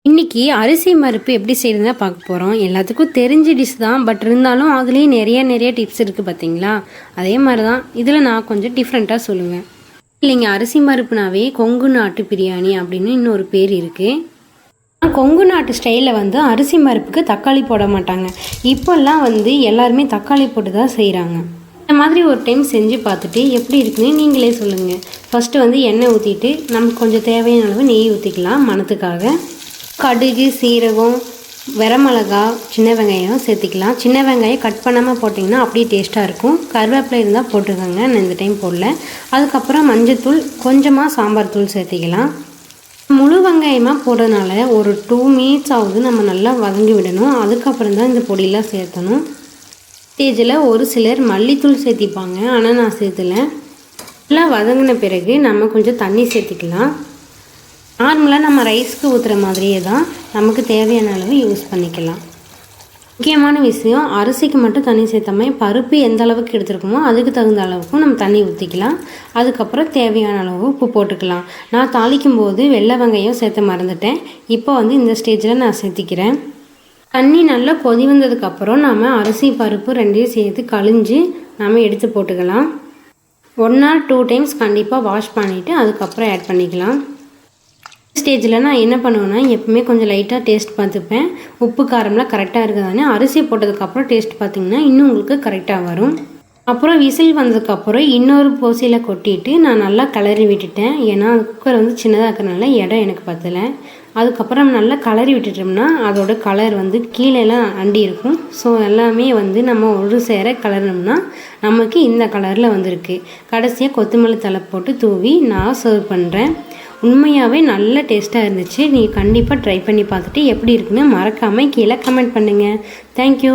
இன்றைக்கி அரிசி பருப்பு எப்படி செய்யறதுனா பார்க்க போகிறோம். எல்லாத்துக்கும் தெரிஞ்ச டிஷ் தான், பட் இருந்தாலும் அதுலேயும் நிறைய டிப்ஸ் இருக்குது பார்த்தீங்களா. அதே மாதிரி தான் இதில் நான் கொஞ்சம் டிஃப்ரெண்ட்டாக சொல்லுவேன். இல்லைங்க, அரிசி பருப்புனாவே கொங்கு நாட்டு பிரியாணி அப்படின்னு இன்னொரு பேர் இருக்குது. கொங்கு நாட்டு ஸ்டைலில் வந்து அரிசி பருப்புக்கு தக்காளி போட மாட்டாங்க. இப்போல்லாம் வந்து எல்லாருமே தக்காளி போட்டு தான் செய்கிறாங்க. இந்த மாதிரி ஒரு டைம் செஞ்சு பார்த்துட்டு எப்படி இருக்குன்னு நீங்களே சொல்லுங்கள். ஃபஸ்ட்டு வந்து எண்ணெய் ஊற்றிட்டு நமக்கு கொஞ்சம் தேவையான அளவு நெய் ஊற்றிக்கலாம். மணத்துக்காக கடுகு, சீரகம், வரமிளகா, சின்ன வெங்காயம் சேர்த்திக்கலாம். சின்ன வெங்காயம் கட் பண்ணாமல் போட்டிங்கன்னா அப்படியே டேஸ்ட்டாக இருக்கும். கருவேப்பிலை இருந்தால் போட்டுக்கோங்க, நான் இந்த டைம் போடல. அதுக்கப்புறம் மஞ்சத்தூள், கொஞ்சமாக சாம்பார் தூள் சேர்த்திக்கலாம். முழு வெங்காயமாக போடுறதுனால ஒரு 2 மினிட்ஸ் ஆகுது நம்ம நல்லா வதங்கி விடணும். அதுக்கப்புறம் தான் இந்த பொடியெலாம் சேர்த்தணும். ஸ்டேஜில் ஒரு சிலர் மல்லித்தூள் சேர்த்திப்பாங்க, ஆனால் நான் சேர்த்தலை. நல்லா வதங்கின பிறகு நம்ம கொஞ்சம் தண்ணி சேர்த்திக்கலாம். நார்மலாக நம்ம ரைஸ்க்கு ஊற்றுற மாதிரியே தான், நமக்கு தேவையான அளவு யூஸ் பண்ணிக்கலாம். முக்கியமான விஷயம், அரிசிக்கு மட்டும் தண்ணி சேர்த்தாமல் பருப்பு எந்த அளவுக்கு எடுத்துருக்கோமோ அதுக்கு தகுந்த அளவுக்கும் நம்ம தண்ணி ஊற்றிக்கலாம். அதுக்கப்புறம் தேவையான அளவு உப்பு போட்டுக்கலாம். நான் தாளிக்கும் போது வெள்ளை வெங்காயம் சேர்த்த மறந்துட்டேன். இப்போ வந்து இந்த ஸ்டேஜில் நான் சேர்த்திக்கிறேன். தண்ணி நல்லா கொதி வந்ததுக்கப்புறம் நம்ம அரிசி பருப்பு ரெண்டையும் சேர்த்து கழிஞ்சு நம்ம எடுத்து போட்டுக்கலாம். 1 or 2 டைம்ஸ் கண்டிப்பாக வாஷ் பண்ணிவிட்டு அதுக்கப்புறம் ஆட் பண்ணிக்கலாம். ஸ்டேஜில் நான் என்ன பண்ணுவேன்னா, எப்பவுமே கொஞ்சம் லைட்டாக டேஸ்ட் பார்த்துப்பேன். உப்பு காரம்லாம் கரெக்டாக இருக்குதானே. அரிசி போட்டதுக்கப்புறம் டேஸ்ட் பார்த்திங்கன்னா இன்னும் உங்களுக்கு கரெக்டாக வரும். அப்புறம் விசில் வந்ததுக்கப்புறம் இன்னொரு போசியில் கொட்டிட்டு நான் நல்லா கிளறி விட்டுட்டேன். ஏன்னா குக்கர் வந்து சின்னதாக இருக்கிறனால இடம் எனக்கு பத்தலை. அதுக்கப்புறம் நல்லா கிளறி விட்டுட்டோம்னா அதோட கலர் வந்து கீழேலாம் அண்டி இருக்கும். ஸோ எல்லாமே வந்து நம்ம ஒரு சேர கலர்னோம்னா நமக்கு இந்த கலரில் வந்திருக்கு. கடைசியாக கொத்தமல்லி தழை போட்டு தூவி நான் சர்வ் பண்ணுறேன். உண்மையாகவே நல்ல டேஸ்ட்டாக இருந்துச்சு. நீங்கள் கண்டிப்பாக ட்ரை பண்ணி பார்த்துட்டு எப்படி இருக்குன்னு மறக்காமல் கீழே கமெண்ட் பண்ணுங்கள். தேங்க்யூ.